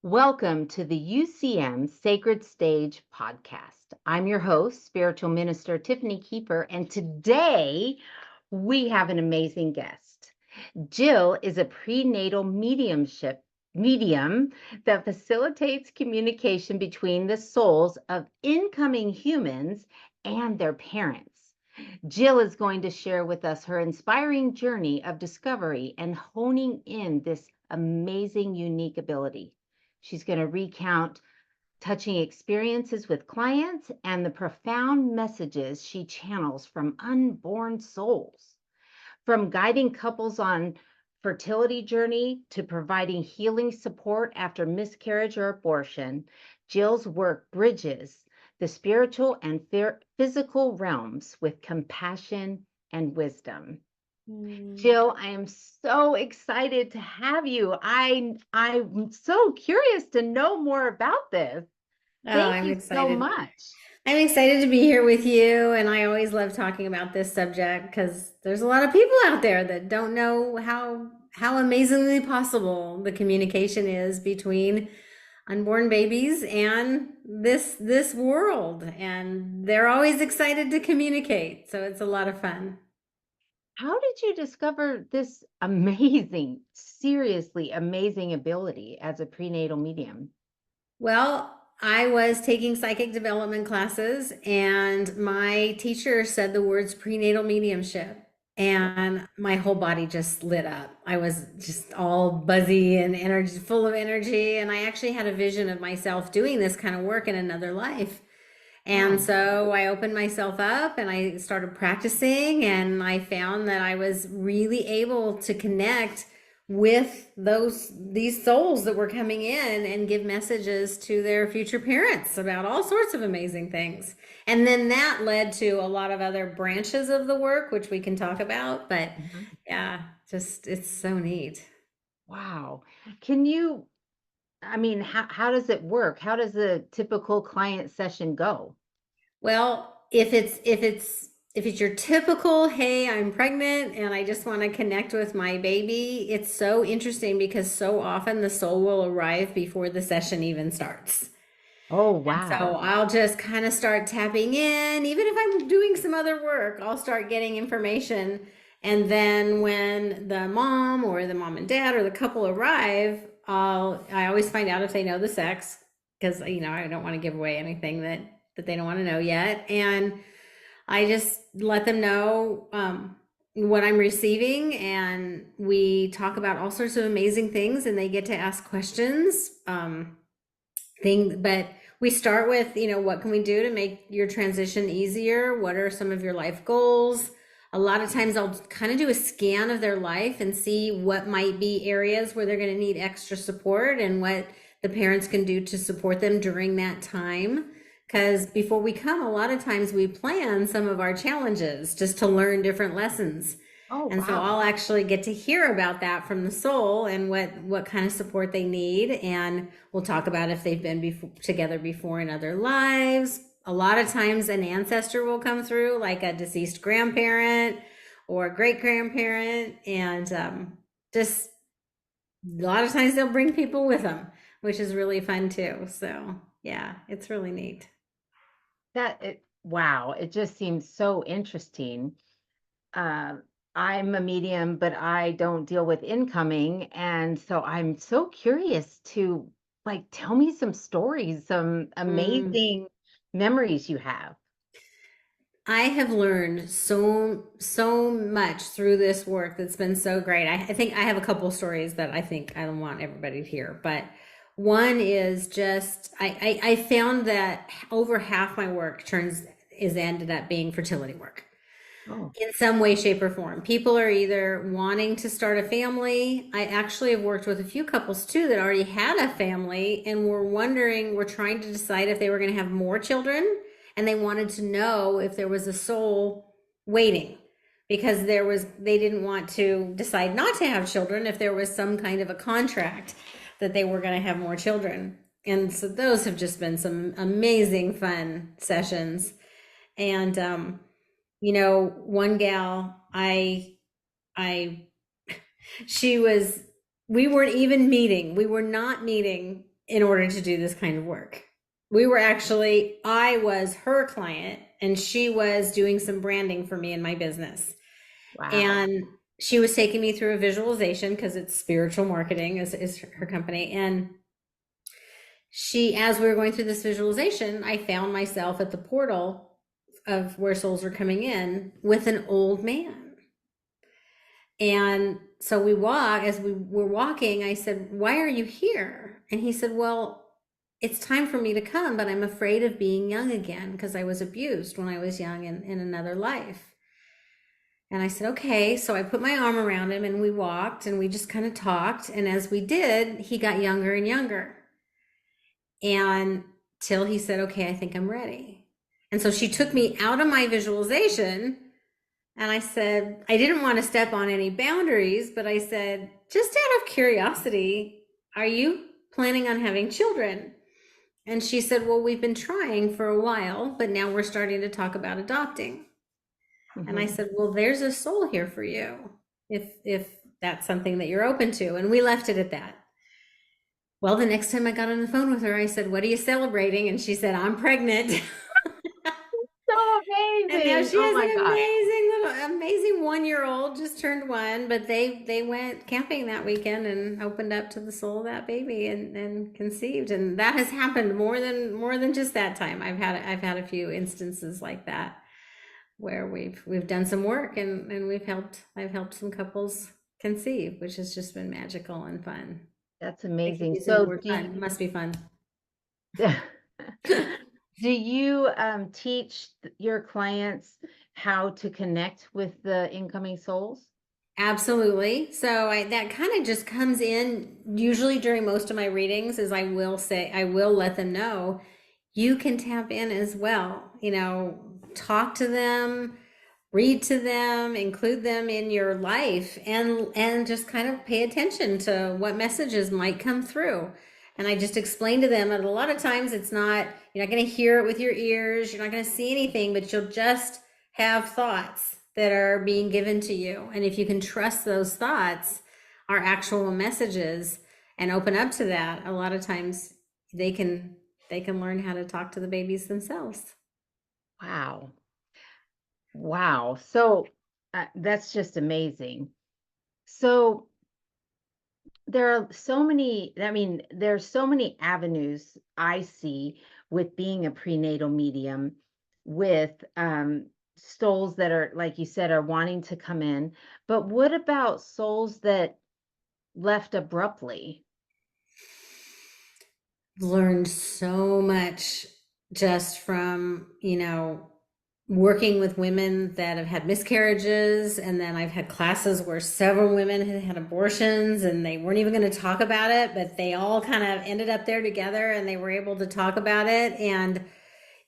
Welcome to the UCM Sacred Stage podcast. I'm your host, Spiritual Minister Tiffany Keeper, and today we have an amazing guest. Jill is a prenatal medium that facilitates communication between the souls of incoming humans and their parents. Jill is going to share with us her inspiring journey of discovery and honing in this amazing, unique ability. She's going to recount touching experiences with clients and the profound messages she channels from unborn souls. From guiding couples on fertility journey to providing healing support after miscarriage or abortion, Jill's work bridges the spiritual and physical realms with compassion and wisdom. Jill, I am so excited to have you. I'm so curious to know more about this. Oh, Thank I'm you so excited. much. I'm excited to be here with you, and I always love talking about this subject because there's a lot of people out there that don't know how amazingly possible the communication is between unborn babies and this world, and they're always excited to communicate. So it's a lot of fun. How did you discover this amazing, seriously amazing ability as a prenatal medium? Well, I was taking psychic development classes, and my teacher said the words prenatal mediumship, and my whole body just lit up. I was just all buzzy and energy, full of energy, and I actually had a vision of myself doing this kind of work in another life. And Wow. so I opened myself up and I started practicing, and I found that I was really able to connect with these souls that were coming in and give messages to their future parents about all sorts of amazing things. And then that led to a lot of other branches of the work, which we can talk about. But Mhm. yeah, just it's so neat. Wow. Can you, how does it work? How does a typical client session go? Well, if it's your typical, hey, I'm pregnant and I just want to connect with my baby, it's so interesting because so often the soul will arrive before the session even starts. Oh, And so wow. I'll just kind of start tapping in, even if I'm doing some other work, I'll start getting information. And then when the mom or the mom and dad or the couple arrive, I always find out if they know the sex because I don't want to give away anything that they don't want to know yet. And I just let them know what I'm receiving, and we talk about all sorts of amazing things, and they get to ask questions. But we start with, what can we do to make your transition easier? What are some of your life goals? A lot of times I'll kind of do a scan of their life and see what might be areas where they're going to need extra support and what the parents can do to support them during that time. Because before we come, a lot of times we plan some of our challenges just to learn different lessons. Oh, And so wow. I'll actually get to hear about that from the soul and what kind of support they need. And we'll talk about if they've been together before in other lives. A lot of times an ancestor will come through, like a deceased grandparent or a great grandparent. And just a lot of times they'll bring people with them, which is really fun too. So yeah, it's really neat. Wow, it just seems so interesting. Uh, I'm a medium, but I don't deal with incoming, and so I'm so curious to tell me some stories, some Mm. amazing memories you have. I have learned so much through this work that's been so great. I think I have a couple stories that I think I want everybody to hear. But one is just I found that over half my work turns is ended up being fertility work Oh, in some way, shape, or form. People are either wanting to start a family. I actually have worked with a few couples too that already had a family and were trying to decide if they were going to have more children. And they wanted to know if there was a soul waiting because they didn't want to decide not to have children if there was some kind of a contract that they were going to have more children. And so those have just been some amazing fun sessions. And one gal, I, she was, we weren't even meeting. We were not meeting in order to do this kind of work. I was her client and she was doing some branding for me in my business. Wow. And she was taking me through a visualization because it's spiritual marketing is her company. And as we were going through this visualization, I found myself at the portal of where souls were coming in with an old man. And so as we were walking, I said, "Why are you here?" And he said, "Well, it's time for me to come, but I'm afraid of being young again because I was abused when I was young in another life." And I said, "Okay." So I put my arm around him and we walked and we just kind of talked. And as we did, he got younger and younger. And till he said, "Okay, I think I'm ready." And so she took me out of my visualization. And I said, I didn't want to step on any boundaries, but I said, "Just out of curiosity, are you planning on having children?" And she said, "Well, we've been trying for a while, but now we're starting to talk about adopting." And I Hmm. said, "Well, there's a soul here for you if that's something that you're open to." And we left it at that. Well, the next time I got on the phone with her, I said, "What are you celebrating?" And she said, "I'm pregnant." So And now amazing. she Oh has my an gosh. amazing 1 year old, just turned one, but they went camping that weekend and opened up to the soul of that baby and conceived. And that has happened more than just that time. I've had a few instances like that where we've done some work and I've helped some couples conceive, which has just been magical and fun. That's I keep amazing. using the So word fun. It must be fun. do you teach your clients how to connect with the incoming souls? Absolutely. So that kind of just comes in usually during most of my readings is I will let them know you can tap in as well. Talk to them, read to them, include them in your life and just kind of pay attention to what messages might come through. And I just explain to them that a lot of times you're not going to hear it with your ears, you're not going to see anything, but you'll just have thoughts that are being given to you. And if you can trust those thoughts are actual messages and open up to that, a lot of times they can learn how to talk to the babies themselves. Wow. Wow. So that's just amazing. So there are so many, I mean, there's so many avenues I see with being a prenatal medium with souls that are, like you said, are wanting to come in. But what about souls that left abruptly? Learned so much just from, working with women that have had miscarriages. And then I've had classes where several women had had abortions and they weren't even going to talk about it, but they all kind of ended up there together and they were able to talk about it. And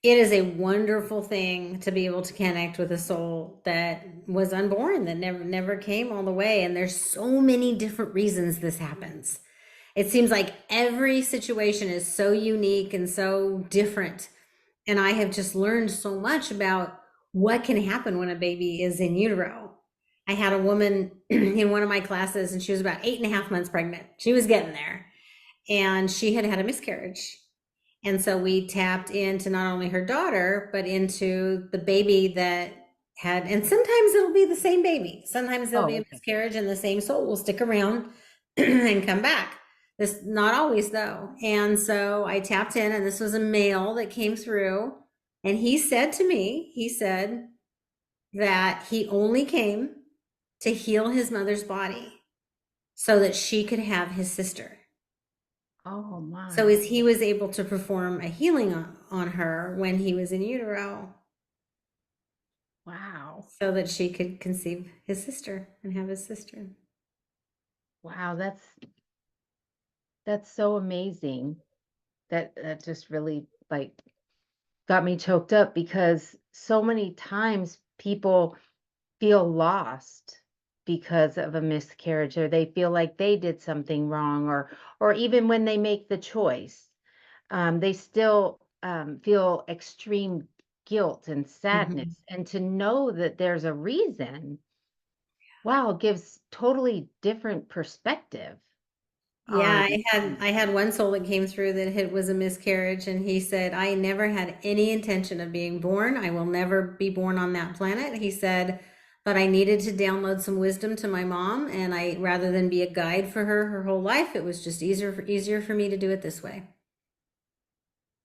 it is a wonderful thing to be able to connect with a soul that was unborn, that never came all the way. And there's so many different reasons this happens. It seems like every situation is so unique and so different. And I have just learned so much about what can happen when a baby is in utero. I had a woman in one of my classes and she was about 8.5 months pregnant. She was getting there and she had had a miscarriage. And so we tapped into not only her daughter, but into the baby that had, and sometimes it'll be the same baby. Sometimes there'll be Oh, a okay. miscarriage and the same soul will stick around and come back. This not always though. And so I tapped in and this was a male that came through and he said to me, he said that he only came to heal his mother's body so that she could have his sister. Oh So my. as he was able to perform a healing on her when he was in utero Wow. so that she could conceive his sister and have his sister. Wow, that's so amazing. That just really like got me choked up because so many times people feel lost because of a miscarriage or they feel like they did something wrong or even when they make the choice they still feel extreme guilt and Mhm. sadness and to know that there's a reason, wow, gives totally different perspective. Yeah, on. I had one soul that came through that it was a miscarriage, and he said, I never had any intention of being born. I will never be born on that planet. He said, but I needed to download some wisdom to my mom, and I rather than be a guide for her whole life, it was just easier for me to do it this way.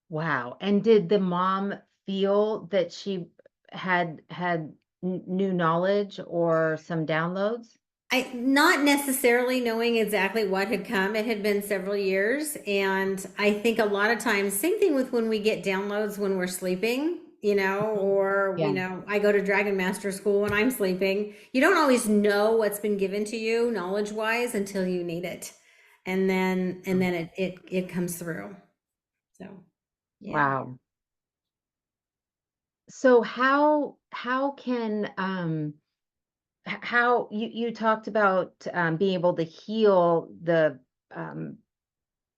Wow. And did the mom feel that she had new knowledge or some downloads? I not necessarily knowing exactly what had come. It had been several years, and I think a lot of times, same thing with when we get downloads when we're sleeping, Mhm. or Yeah. I go to Dragon Master School when I'm sleeping. You don't always know what's been given to you knowledge wise until you need it, and then it comes through. So yeah. Wow. So how can how you talked about being able to heal the um,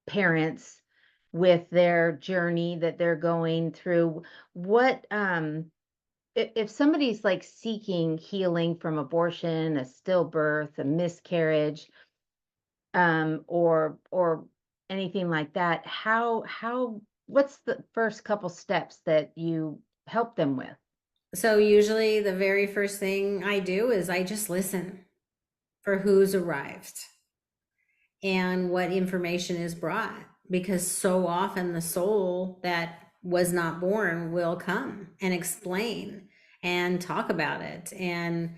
parents with their journey that they're going through. What if somebody's like seeking healing from abortion, a stillbirth, a miscarriage, or anything like that, how what's the first couple steps that you help them with? So usually the very first thing I do is I just listen for who's arrived and what information is brought, because so often the soul that was not born will come and explain and talk about it. And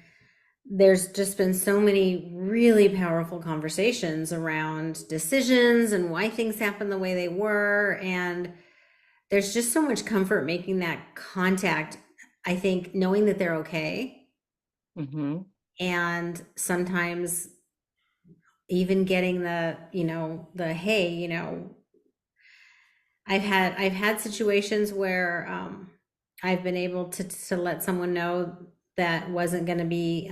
there's just been so many really powerful conversations around decisions and why things happen the way they were. And there's just so much comfort making that contact. I think knowing that they're okay, Hmm. and sometimes even getting the hey, I've had situations where I've been able to let someone know that wasn't going to be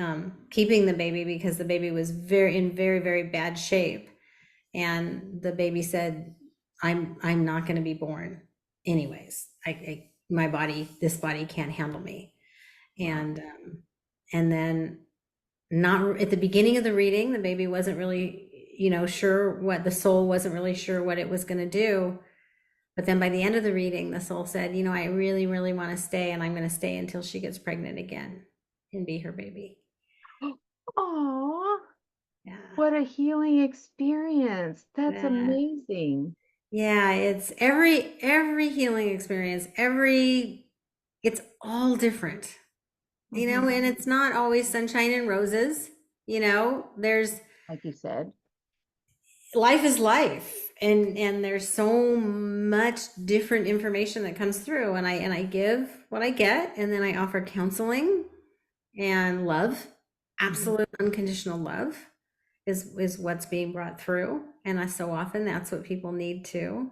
keeping the baby because the baby was very very bad shape, and the baby said, I'm not going to be born anyways. My body, this body can't handle me. Wow. And then, not at the beginning of the reading, the baby wasn't really sure what the soul wasn't really sure what it was going to do. But then by the end of the reading, the soul said, I really, really want to stay, and I'm going to stay until she gets pregnant again and be her baby. Oh, Yeah. what a healing experience. That's Yeah. amazing. Yeah. It's every healing experience, it's all different, Hmm. and it's not always sunshine and roses. There's Like you said. life is life, and there's so much different information that comes through, and I give what I get, and then I offer counseling and love. Hmm. Absolute unconditional love is what's being brought through, and so often that's what people need too.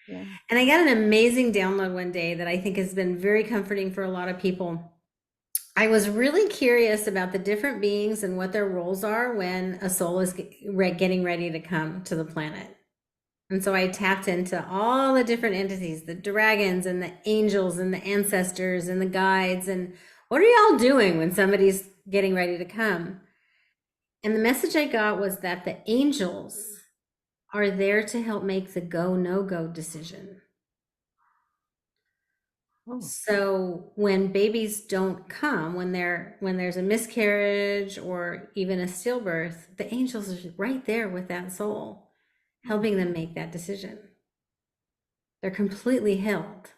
Yeah. And I got an amazing download one day that I think has been very comforting for a lot of people. I was really curious about the different beings and what their roles are when a soul is getting ready to come to the planet. And so I tapped into all the different entities, the dragons and the angels and the ancestors and the guides, and what are y'all doing when somebody's getting ready to come? And the message I got was that the angels are there to help make the go no go decision. Oh, So when babies don't come, when there's a miscarriage or even a stillbirth, the angels are right there with that soul, oh, helping them make that decision. They're completely held.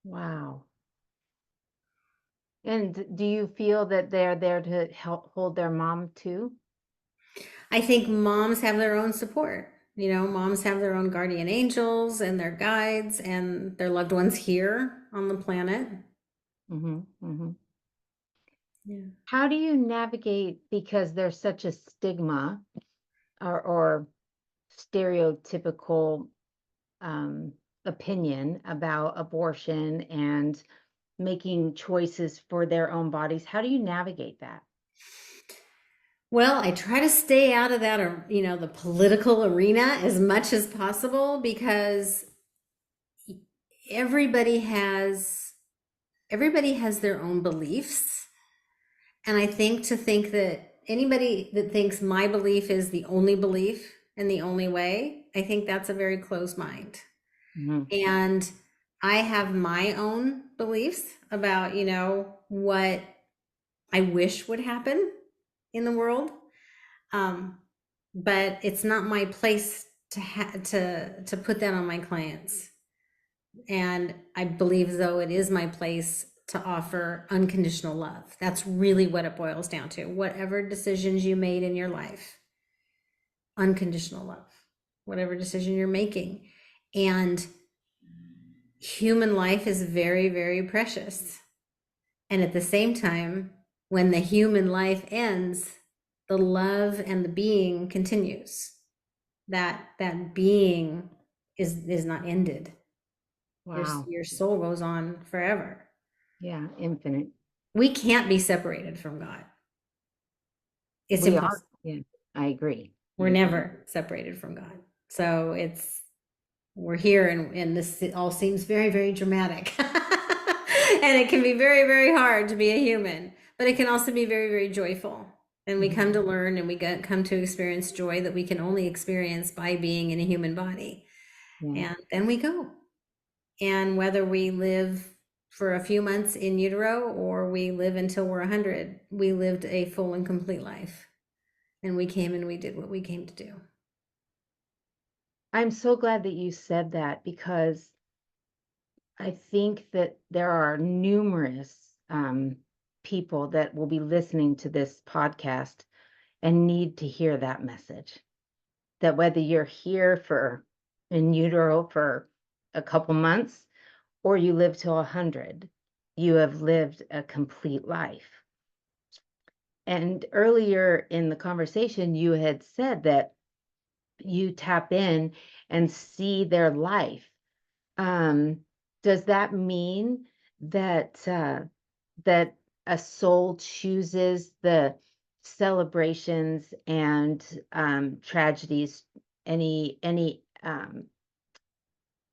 wow. And do you feel that they're there to help hold their mom too? I think moms have their own support. Moms have their own guardian angels and their guides and their loved ones here on the planet. Hmm. Hmm. Yeah. How do you navigate because there's such a stigma or stereotypical um, opinion about abortion and making choices for their own bodies? How do you navigate that? Well, I try to stay out of that, or the political arena as much as possible, because everybody has everybody has their own beliefs. And I think to think that anybody that thinks my belief is the only belief and the only way, I think that's a very closed mind. Mhm. And I have my own beliefs about, what I wish would happen in the world. Um, but it's not my place to put that on my clients. And I believe, though, it is my place to offer unconditional love. That's really what it boils down to. Whatever decisions you made in your life, unconditional love, whatever decision you're making. And human life is very, very precious. And at the same time, when the human life ends, the love and the being continues. That being is not ended. Wow. Your soul goes on forever. Yeah, infinite. We can't be separated from God. It's We are. impossible. Yeah, I agree. We're never separated from God. So we're here, and this all seems very, very dramatic. And it can be very, very hard to be a human, but it can also be very, very joyful. And we come Mhm. to learn, and come to experience joy that we can only experience by being in a human body. Yeah. And then we go. And whether we live for a few months in utero or we live until we're 100, we lived a full and complete life. And we came and we did what we came to do. I'm so glad that you said that because I think that there are numerous people that will be listening to this podcast and need to hear that message. That whether you're here for in utero for a couple months or you live till 100, you have lived a complete life. And earlier in the conversation, you had said that you tap in and see their life. Um, does that mean that that a soul chooses the celebrations and tragedies, any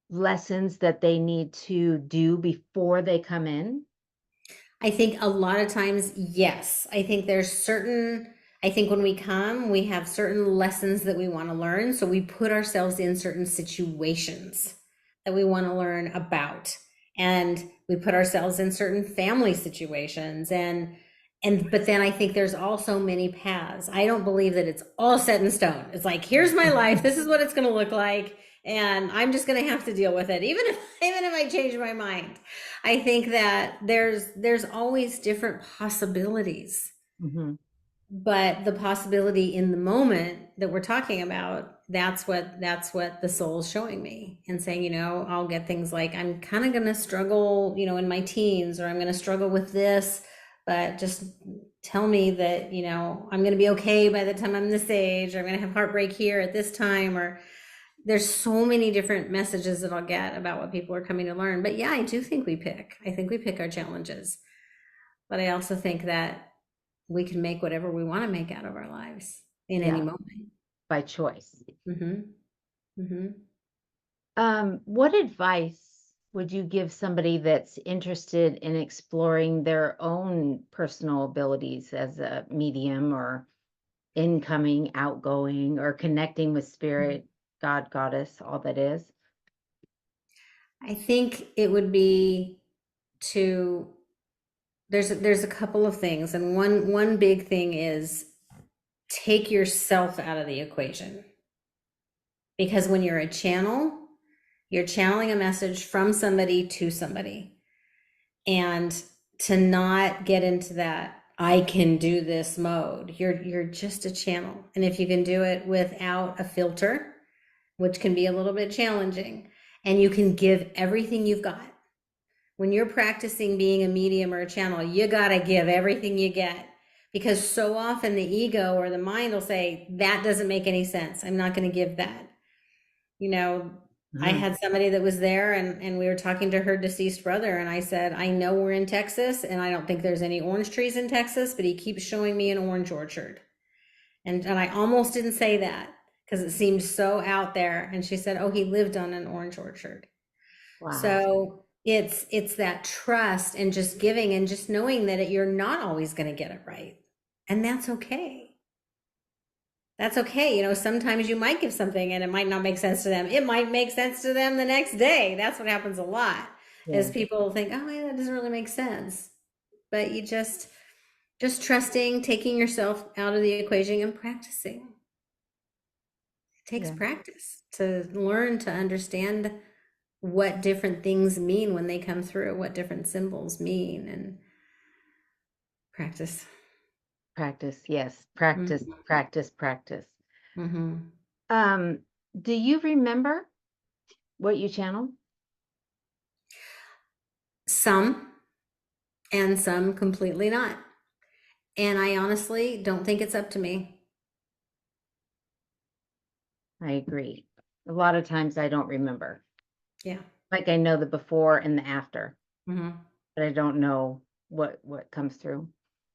lessons that they need to do before they come in? I think a lot of times, yes. I think when we come, we have certain lessons that we want to learn. So we put ourselves in certain situations that we want to learn about. And we put ourselves in certain family situations, but then I think there's also many paths. I don't believe that it's all set in stone. It's like, here's my life, this is what it's going to look like, and I'm just going to have to deal with it, even if I change my mind. I think that there's always different possibilities, Mhm. but the possibility in the moment that we're talking about, that's what the soul's showing me and saying, I'll get things like, I'm kind of going to struggle, in my teens, or I'm going to struggle with this, but just tell me that, I'm going to be okay by the time I'm this age, or I'm going to have heartbreak here at this time, or there's so many different messages that I'll get about what people are coming to learn. But yeah, I think we pick our challenges, but I also think that we can make whatever we want to make out of our lives in any Yeah, moment. by choice. Mm-hmm. Mm-hmm. What advice would you give somebody that's interested in exploring their own personal abilities as a medium or incoming, outgoing, or connecting with spirit, God, goddess, all that is? I think it would be to there's a couple of things, and one big thing is take yourself out of the equation, because when you're a channel, you're channeling a message from somebody to somebody, and to not get into that I can do this mode. You're just a channel, and if you can do it without a filter, which can be a little bit challenging, and you can give everything you've got. When you're practicing being a medium or a channel, you got to give everything you get, because so often the ego or the mind will say, that doesn't make any sense. I'm not going to give that. You know, I Mhm. had somebody that was there, and we were talking to her deceased brother, and I said, I know we're in Texas and I don't think there's any orange trees in Texas, but he keeps showing me an orange orchard. And I almost didn't say that because it seemed so out there. And she said, oh, he lived on an orange orchard. Wow. So it's that trust and just giving and just knowing that you're not always going to get it right. And that's okay. That's okay. Sometimes you might give something and it might not make sense to them. It might make sense to them the next day. That's what happens a lot, is Yeah. people think, oh, yeah, that doesn't really make sense. But you just trusting, taking yourself out of the equation and practicing. It takes Yeah. practice to learn to understand what different things mean when they come through, what different symbols mean, and practice. Practice. Yes. Practice, Mm-hmm. practice, practice. Mm-hmm. Um, do you remember what you channeled? Some, and some completely not. And I honestly don't think it's up to me. I agree. A lot of times I don't remember. Yeah. Like I know the before and the after, Mm-hmm. but I don't know what comes through.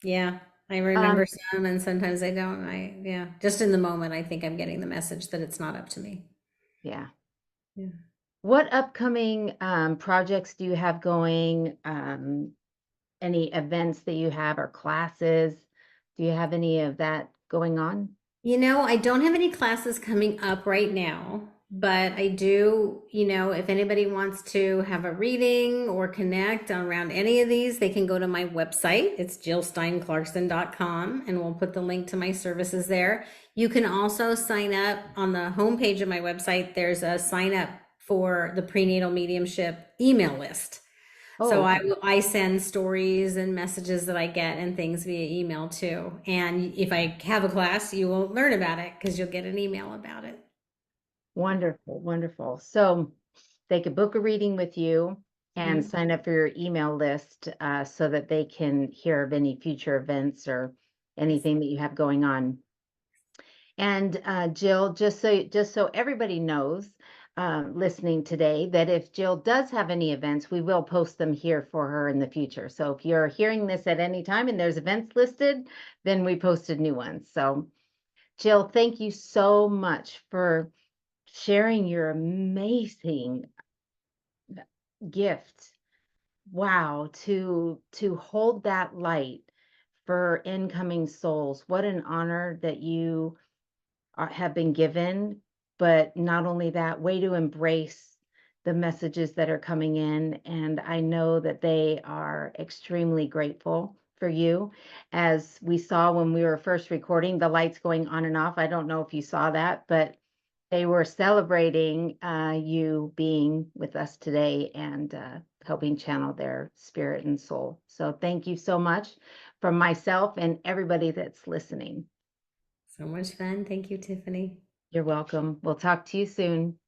Yeah. I remember Um, some and sometimes I don't. Yeah, just in the moment, I think I'm getting the message that it's not up to me. yeah. Yeah. What upcoming projects do you have going? Any events that you have or classes? Do you have any of that going on? I don't have any classes coming up right now, but I do, if anybody wants to have a reading or connect around any of these, they can go to my website. It's jillsteinclarkson.com, and we'll put the link to my services there. You can also sign up on the homepage of my website. There's a sign up for the prenatal mediumship email list. Oh, So I okay. I send stories and messages that I get and things via email too. And if I have a class, you will learn about it because you'll get an email about it. Wonderful, wonderful. So they could book a reading with you and Mhm. sign up for your email list so that they can hear of any future events or Yes. anything that you have going on. And Jill, just so everybody knows, listening today, that if Jill does have any events, we will post them here for her in the future. So if you're hearing this at any time and there's events listed, then we posted new ones. So Jill, thank you so much for sharing your amazing gift. Wow, to hold that light for incoming souls. What an honor that you have been given, but not only that, way to embrace the messages that are coming in. And I know that they are extremely grateful for you. As we saw when we were first recording, the lights going on and off. I don't know if you saw that, but they were celebrating you being with us today and helping channel their spirit and soul. So thank you so much from myself and everybody that's listening. So much fun. Thank you, Tiffany. You're welcome. We'll talk to you soon.